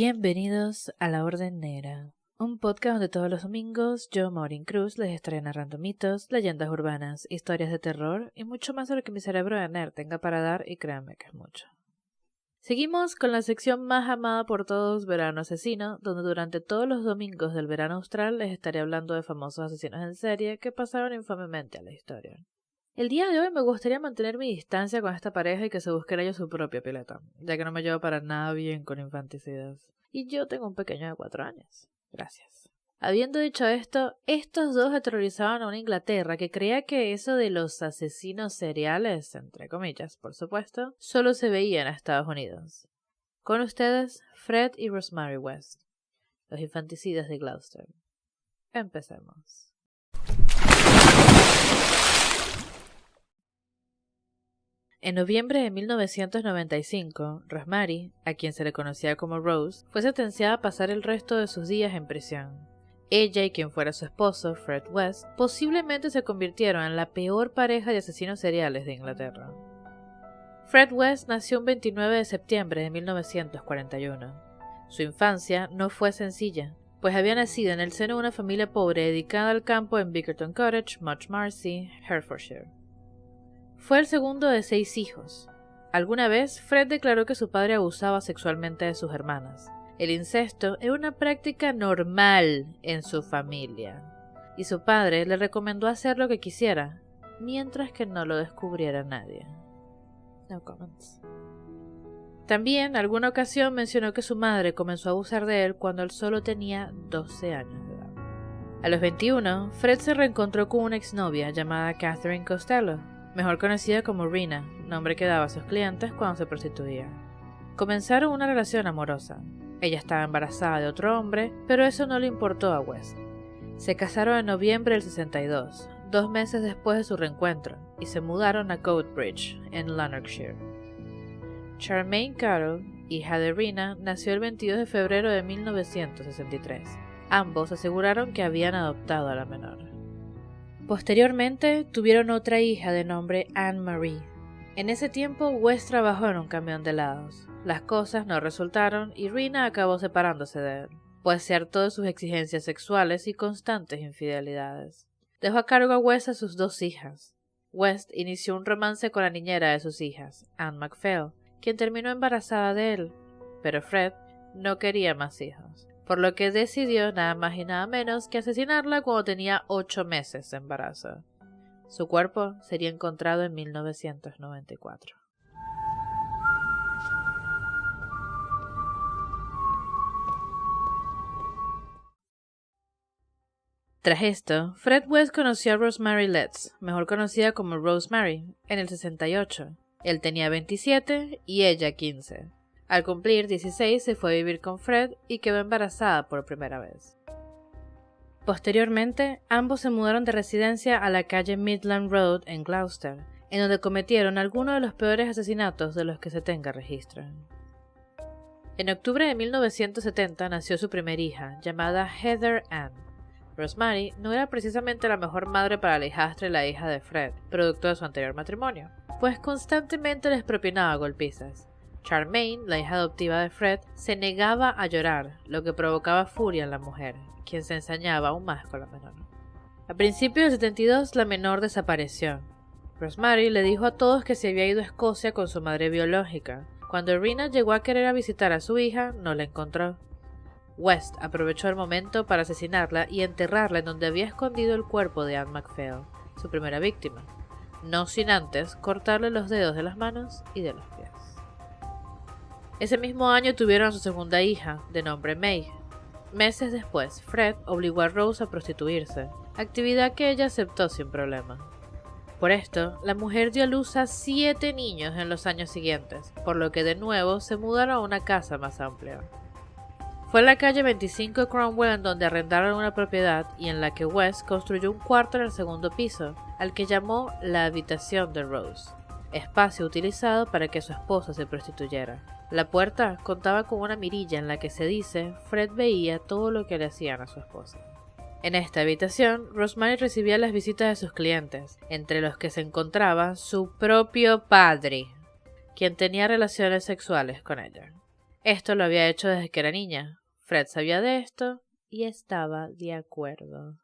Bienvenidos a La Orden Negra, un podcast donde todos los domingos yo, Maureen Cruz, les estaré narrando mitos, leyendas urbanas, historias de terror y mucho más de lo que mi cerebro de nerd tenga para dar, y créanme que es mucho. Seguimos con la sección más amada por todos, Verano Asesino, donde durante todos los domingos del verano austral les estaré hablando de famosos asesinos en serie que pasaron infamemente a la historia. El día de hoy me gustaría mantener mi distancia con esta pareja y que se busquen ellos su propia pileta, ya que no me llevo para nada bien con infanticidas. Y yo tengo un pequeño de 4 años. Gracias. Habiendo dicho esto, estos dos aterrorizaban a una Inglaterra que creía que eso de los asesinos seriales, entre comillas, por supuesto, solo se veía en Estados Unidos. Con ustedes, Fred y Rosemary West, los infanticidas de Gloucester. Empecemos. En noviembre de 1995, Rosemary, a quien se le conocía como Rose, fue sentenciada a pasar el resto de sus días en prisión. Ella y quien fuera su esposo, Fred West, posiblemente se convirtieron en la peor pareja de asesinos seriales de Inglaterra. Fred West nació un 29 de septiembre de 1941. Su infancia no fue sencilla, pues había nacido en el seno de una familia pobre dedicada al campo en Bickerton Cottage, Muchmarcy, Hertfordshire. Fue el segundo de 6 hijos. Alguna vez, Fred declaró que su padre abusaba sexualmente de sus hermanas. El incesto era una práctica normal en su familia, y su padre le recomendó hacer lo que quisiera, mientras que no lo descubriera nadie. No comments. También, en alguna ocasión, mencionó que su madre comenzó a abusar de él cuando él solo tenía 12 años de edad. A los 21, Fred se reencontró con una exnovia llamada Catherine Costello, mejor conocida como Rena, nombre que daba a sus clientes cuando se prostituía. Comenzaron una relación amorosa. Ella estaba embarazada de otro hombre, pero eso no le importó a West. Se casaron en noviembre del 62, 2 meses después de su reencuentro, y se mudaron a Coatbridge, en Lanarkshire. Charmaine Carroll, hija de Rena, nació el 22 de febrero de 1963. Ambos aseguraron que habían adoptado a la menor. Posteriormente, tuvieron otra hija de nombre Anne Marie. En ese tiempo, West trabajó en un camión de helados. Las cosas no resultaron y Rena acabó separándose de él, pues se hartó de sus exigencias sexuales y constantes infidelidades. Dejó a cargo a West a sus 2 hijas. West inició un romance con la niñera de sus hijas, Anne MacPhail, quien terminó embarazada de él, pero Fred no quería más hijos, por lo que decidió nada más y nada menos que asesinarla cuando tenía 8 meses de embarazo. Su cuerpo sería encontrado en 1994. Tras esto, Fred West conoció a Rosemary Letts, mejor conocida como Rosemary, en el 68. Él tenía 27 y ella 15. Al cumplir 16 se fue a vivir con Fred y quedó embarazada por primera vez. Posteriormente, ambos se mudaron de residencia a la calle Midland Road en Gloucester, en donde cometieron algunos de los peores asesinatos de los que se tenga registro. En octubre de 1970 nació su primera hija, llamada Heather Ann. Rosemary no era precisamente la mejor madre para la hijastra y la hija de Fred, producto de su anterior matrimonio, pues constantemente les propinaba golpizas. Charmaine, la hija adoptiva de Fred, se negaba a llorar, lo que provocaba furia en la mujer, quien se ensañaba aún más con la menor. A principios del 72, la menor desapareció. Rosemary le dijo a todos que se había ido a Escocia con su madre biológica. Cuando Rena llegó a querer visitar a su hija, no la encontró. West aprovechó el momento para asesinarla y enterrarla en donde había escondido el cuerpo de Anne MacPhail, su primera víctima, no sin antes cortarle los dedos de las manos y de los pies. Ese mismo año tuvieron a su segunda hija, de nombre May. Meses después, Fred obligó a Rose a prostituirse, actividad que ella aceptó sin problema. Por esto, la mujer dio a luz a 7 niños en los años siguientes, por lo que de nuevo se mudaron a una casa más amplia. Fue en la calle 25 de Cromwell en donde arrendaron una propiedad y en la que West construyó un cuarto en el segundo piso, al que llamó la habitación de Rose, espacio utilizado para que su esposa se prostituyera. La puerta contaba con una mirilla en la que se dice Fred veía todo lo que le hacían a su esposa. En esta habitación, Rosemary recibía las visitas de sus clientes, entre los que se encontraba su propio padre, quien tenía relaciones sexuales con ella. Esto lo había hecho desde que era niña. Fred sabía de esto y estaba de acuerdo.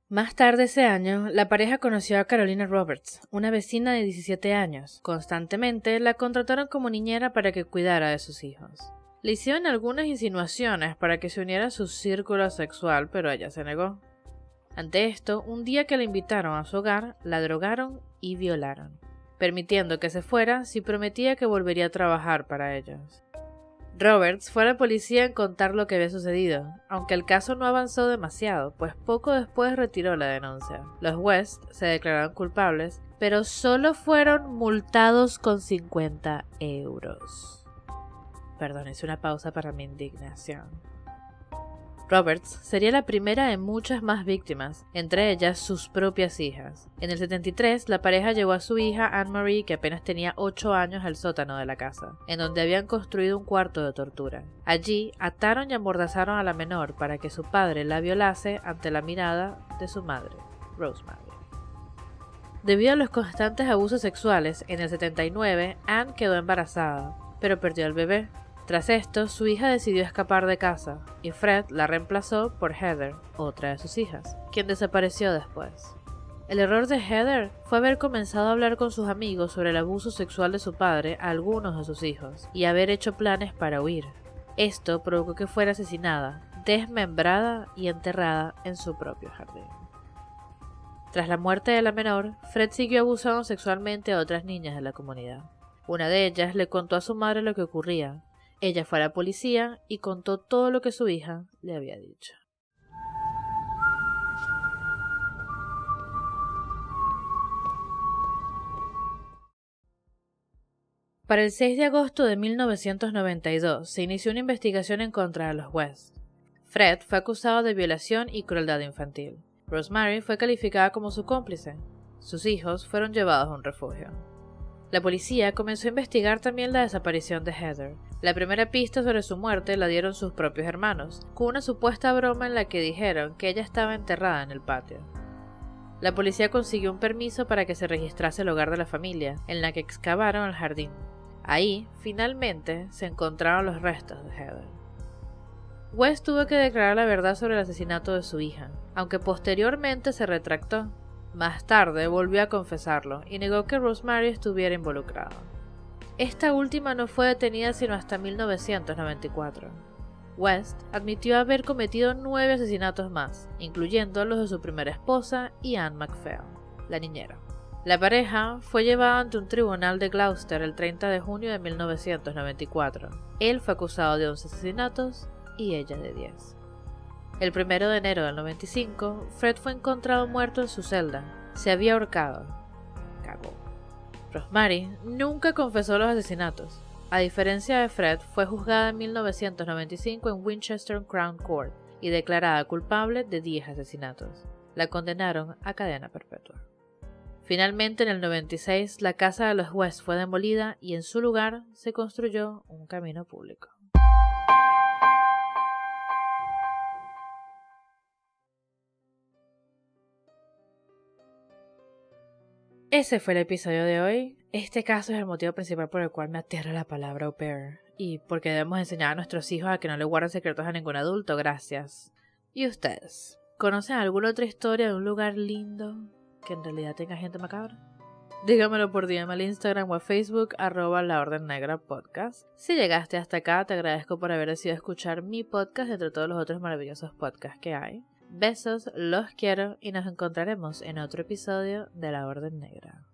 Más tarde ese año, la pareja conoció a Carolina Roberts, una vecina de 17 años. Constantemente la contrataron como niñera para que cuidara de sus hijos. Le hicieron algunas insinuaciones para que se uniera a su círculo sexual, pero ella se negó. Ante esto, un día que la invitaron a su hogar, la drogaron y violaron, permitiendo que se fuera si prometía que volvería a trabajar para ellos. Roberts fue a la policía en contar lo que había sucedido, aunque el caso no avanzó demasiado, pues poco después retiró la denuncia. Los West se declararon culpables, pero solo fueron multados con 50 euros. Perdón, hice una pausa para mi indignación. Roberts sería la primera de muchas más víctimas, entre ellas sus propias hijas. En el 73, la pareja llevó a su hija Anne-Marie, que apenas tenía 8 años, al sótano de la casa, en donde habían construido un cuarto de tortura. Allí, ataron y amordazaron a la menor para que su padre la violase ante la mirada de su madre, Rosemary. Debido a los constantes abusos sexuales, en el 79, Anne quedó embarazada, pero perdió al bebé. Tras esto, su hija decidió escapar de casa, y Fred la reemplazó por Heather, otra de sus hijas, quien desapareció después. El error de Heather fue haber comenzado a hablar con sus amigos sobre el abuso sexual de su padre a algunos de sus hijos, y haber hecho planes para huir. Esto provocó que fuera asesinada, desmembrada y enterrada en su propio jardín. Tras la muerte de la menor, Fred siguió abusando sexualmente a otras niñas de la comunidad. Una de ellas le contó a su madre lo que ocurría. Ella fue a la policía y contó todo lo que su hija le había dicho. Para el 6 de agosto de 1992 se inició una investigación en contra de los West. Fred fue acusado de violación y crueldad infantil. Rosemary fue calificada como su cómplice. Sus hijos fueron llevados a un refugio. La policía comenzó a investigar también la desaparición de Heather. La primera pista sobre su muerte la dieron sus propios hermanos, con una supuesta broma en la que dijeron que ella estaba enterrada en el patio. La policía consiguió un permiso para que se registrase el hogar de la familia, en la que excavaron el jardín. Ahí, finalmente, se encontraron los restos de Heather. West tuvo que declarar la verdad sobre el asesinato de su hija, aunque posteriormente se retractó. Más tarde volvió a confesarlo y negó que Rosemary estuviera involucrada. Esta última no fue detenida sino hasta 1994. West admitió haber cometido 9 asesinatos más, incluyendo los de su primera esposa y Anne MacPhail, la niñera. La pareja fue llevada ante un tribunal de Gloucester el 30 de junio de 1994. Él fue acusado de 11 asesinatos y ella de 10. El 1 de enero del 95, Fred fue encontrado muerto en su celda. Se había ahorcado. Cagó. Rosemary nunca confesó los asesinatos. A diferencia de Fred, fue juzgada en 1995 en Winchester Crown Court y declarada culpable de 10 asesinatos. La condenaron a cadena perpetua. Finalmente, en el 96, la casa de los West fue demolida y en su lugar se construyó un camino público. Ese fue el episodio de hoy. Este caso es el motivo principal por el cual me aterra la palabra au pair. Y porque debemos enseñar a nuestros hijos a que no le guarden secretos a ningún adulto, gracias. ¿Y ustedes? ¿Conocen alguna otra historia de un lugar lindo que en realidad tenga gente macabra? Dígamelo por DM al Instagram o a Facebook, @laordennegrapodcast. Si llegaste hasta acá, te agradezco por haber decidido escuchar mi podcast entre todos los otros maravillosos podcasts que hay. Besos, los quiero y nos encontraremos en otro episodio de La Orden Negra.